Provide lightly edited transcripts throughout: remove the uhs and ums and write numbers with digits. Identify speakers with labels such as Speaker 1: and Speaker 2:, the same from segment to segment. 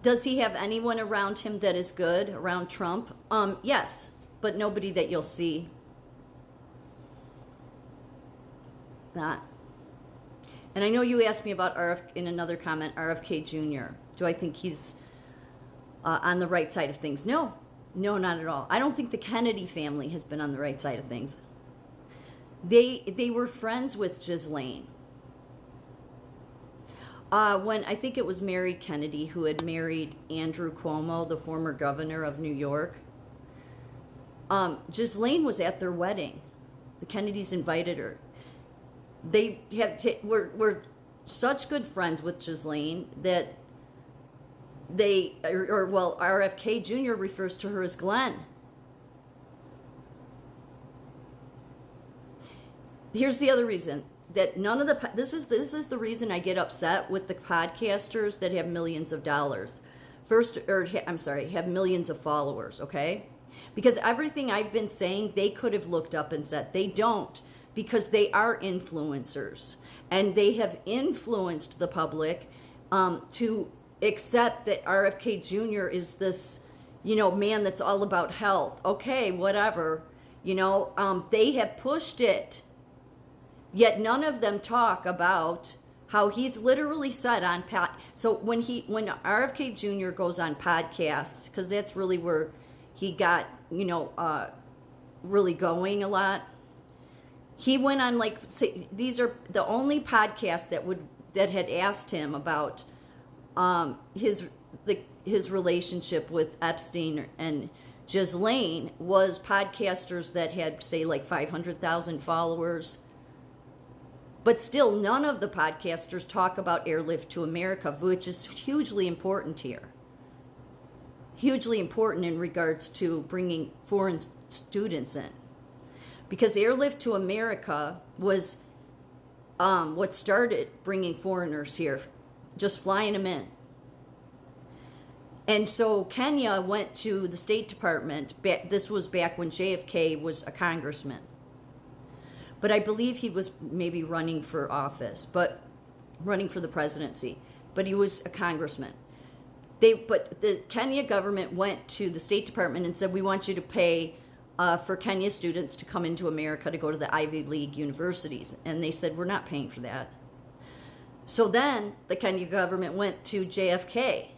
Speaker 1: Does he have anyone around him that is good around Trump? Yes, but nobody that you'll see. Not. And I know you asked me about in another comment, RFK Jr. Do I think he's on the right side of things? No, not at all. I don't think the Kennedy family has been on the right side of things. They were friends with Ghislaine. When I think it was Mary Kennedy who had married Andrew Cuomo, the former governor of New York. Ghislaine was at their wedding. The Kennedys invited her. They were such good friends with Ghislaine that RFK Jr. refers to her as Glenn. Here's the other reason that none of the this is the reason I get upset with the podcasters that have millions of dollars. Have millions of followers, okay? Because everything I've been saying, they could have looked up and said. They don't, because they are influencers. And they have influenced the public to accept that RFK Jr. is this, man that's all about health. Okay, whatever. They have pushed it. Yet none of them talk about how he's literally said on so when RFK Jr. goes on podcasts, because that's really where he got really going a lot. He went on these are the only podcasts that had asked him about his relationship with Epstein and Ghislaine was podcasters that had, say, 500,000 followers. But still, none of the podcasters talk about Airlift to America, which is hugely important here. Hugely important in regards to bringing foreign students in. Because Airlift to America was what started bringing foreigners here, just flying them in. And so Kenya went to the State Department. This was back when JFK was a congressman. But I believe he was maybe running for office, running for the presidency. But he was a congressman. But the Kenya government went to the State Department and said, we want you to pay for Kenya students to come into America to go to the Ivy League universities. And they said, we're not paying for that. So then the Kenya government went to JFK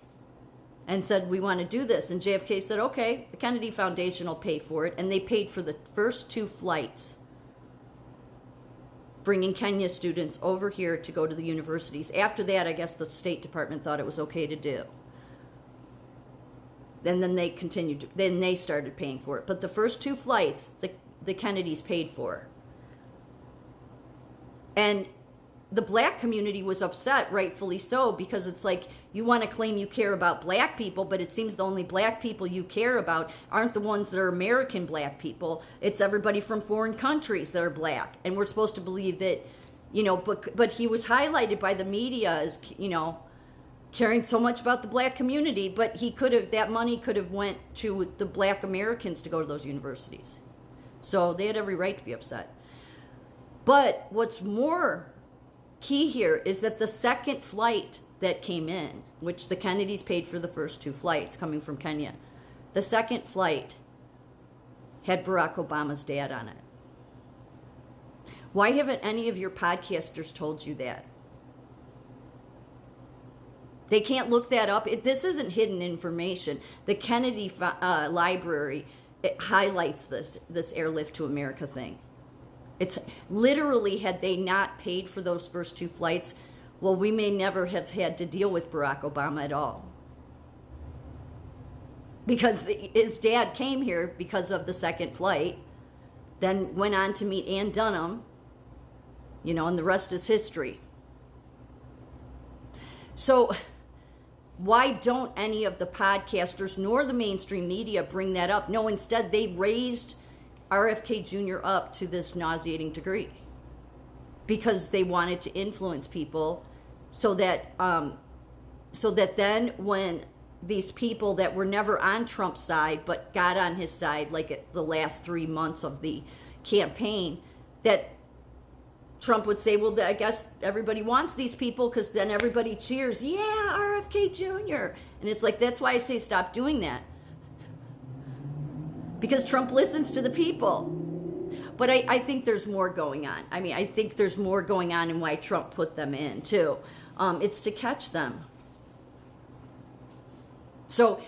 Speaker 1: and said, we want to do this. And JFK said, okay, the Kennedy Foundation will pay for it. And they paid for the first 2 flights, bringing Kenya students over here to go to the universities. After that, I guess the State Department thought it was okay to do. And then they then they started paying for it. But the first 2 flights, the Kennedys paid for. And the black community was upset, rightfully so, because it's like, you want to claim you care about black people, but it seems the only black people you care about aren't the ones that are American black people. It's everybody from foreign countries that are black. And we're supposed to believe that, but he was highlighted by the media as, caring so much about the black community, but that money could have went to the black Americans to go to those universities. So they had every right to be upset. But what's more key here is that the second flight that came in, which the Kennedys paid for the first 2 flights coming from Kenya, the second flight had Barack Obama's dad on it. Why haven't any of your podcasters told you that? They can't look that up. This isn't hidden information. The Kennedy Library, it highlights this Airlift to America thing. It's literally, had they not paid for those first 2 flights, well, we may never have had to deal with Barack Obama at all. Because his dad came here because of the second flight, then went on to meet Ann Dunham, and the rest is history. So why don't any of the podcasters nor the mainstream media bring that up? No, instead they raised RFK Jr. up to this nauseating degree because they wanted to influence people so that then when these people that were never on Trump's side but got on his side, like at the last 3 months of the campaign, that Trump would say, well, I guess everybody wants these people because then everybody cheers, yeah, RFK Jr. And it's like, that's why I say stop doing that. Because Trump listens to the people. But I think there's more going on. I mean, I think there's more going on in why Trump put them in, too. It's to catch them. So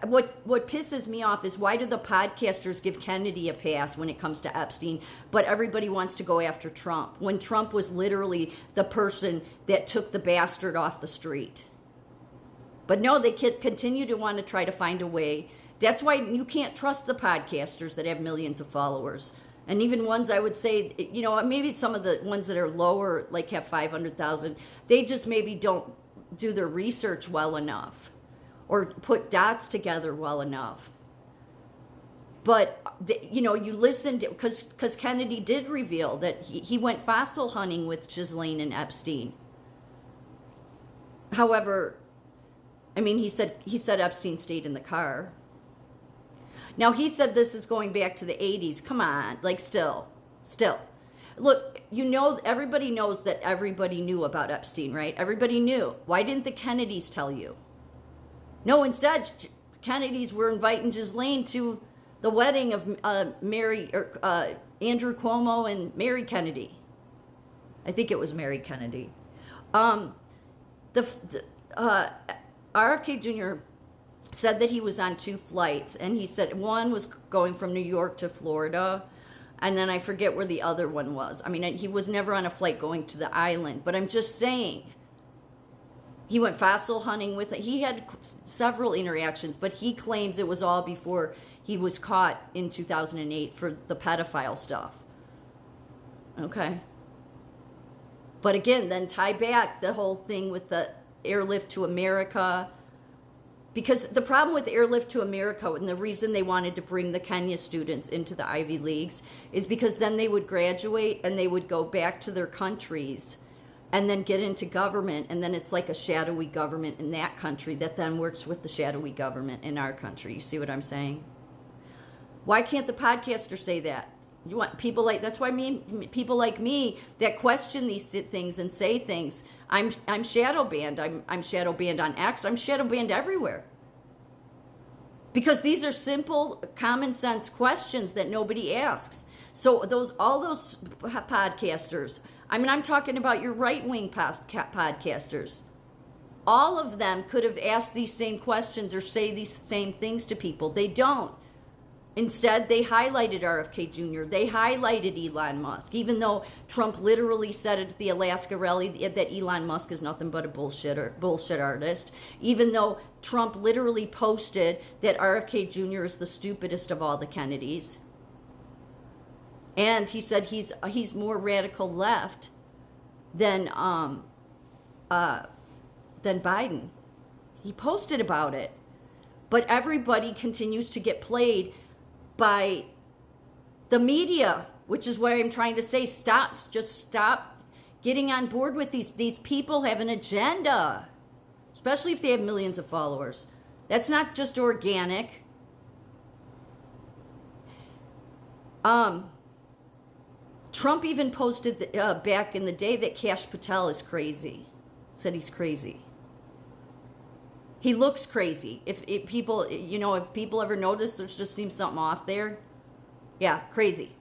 Speaker 1: what pisses me off is, why do the podcasters give Kennedy a pass when it comes to Epstein, but everybody wants to go after Trump, when Trump was literally the person that took the bastard off the street? But no, they continue to want to try to find a way. That's why you can't trust the podcasters that have millions of followers. And even ones, I would say, you know, maybe some of the ones that are lower, like have 500,000, they just maybe don't do their research well enough, or put dots together well enough. But, you know, you listened, because Kennedy did reveal that he went fossil hunting with Ghislaine and Epstein. However, I mean, he said Epstein stayed in the car. Now, he said this is going back to the 80s. Come on, like still. Look, you know, everybody knows that everybody knew about Epstein, right? Everybody knew. Why didn't the Kennedys tell you? No, instead, Kennedys were inviting Ghislaine to the wedding of Andrew Cuomo and Mary Kennedy. I think it was Mary Kennedy. RFK Jr. said that he was on 2 flights, and he said one was going from New York to Florida, and then I forget where the other one was. I mean, he was never on a flight going to the island, but I'm just saying, he went fossil hunting with it. He had several interactions, but he claims it was all before he was caught in 2008 for the pedophile stuff. Okay. But again, then tie back the whole thing with the Airlift to America. Because the problem with Airlift to America, and the reason they wanted to bring the Kenya students into the Ivy Leagues, is because then they would graduate and they would go back to their countries and then get into government, and then it's like a shadowy government in that country that then works with the shadowy government in our country. You see what I'm saying? Why can't the podcaster say that? You want people like, that's why people like me that question these things and say things. I'm shadow banned. I'm shadow banned on X. I'm shadow banned everywhere. Because these are simple, common sense questions that nobody asks. So all those podcasters, I mean, I'm talking about your right-wing podcasters. All of them could have asked these same questions or say these same things to people. They don't. Instead, they highlighted RFK Jr. They highlighted Elon Musk, even though Trump literally said at the Alaska rally that Elon Musk is nothing but a bullshit artist, even though Trump literally posted that RFK Jr. is the stupidest of all the Kennedys. And he said he's more radical left than Biden. He posted about it. But everybody continues to get played by the media, which is why I'm trying to say just stop getting on board with these people have an agenda, especially if they have millions of followers. That's not just organic. Trump even posted back in the day that Kash Patel is crazy. Said he's crazy. He looks crazy. If people ever notice there just seems something off there, yeah, crazy.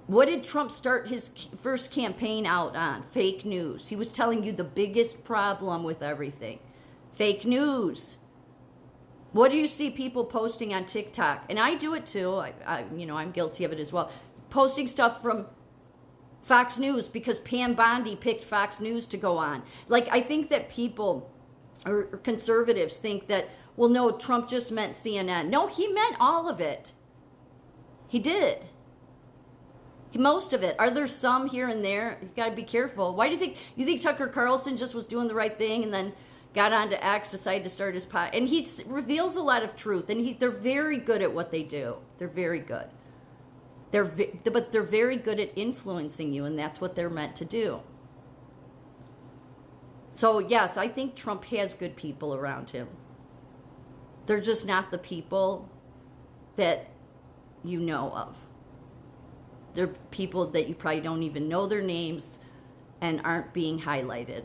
Speaker 1: What did Trump start his first campaign out on? Fake news. He was telling you the biggest problem with everything. Fake news. What do you see people posting on TikTok? And I do it too. I'm guilty of it as well. Posting stuff from Fox News because Pam Bondi picked Fox News to go on. Like, I think that people or conservatives think that, well, no, Trump just meant CNN. No, he meant all of it. He did. Most of it. Are there some here and there? You got to be careful. Why do you think Tucker Carlson just was doing the right thing and then got onto X, decided to start his pod? And he reveals a lot of truth, and they're very good at what they do. They're very good. But they're very good at influencing you, and that's what they're meant to do. So, yes, I think Trump has good people around him. They're just not the people that you know of. They're people that you probably don't even know their names and aren't being highlighted.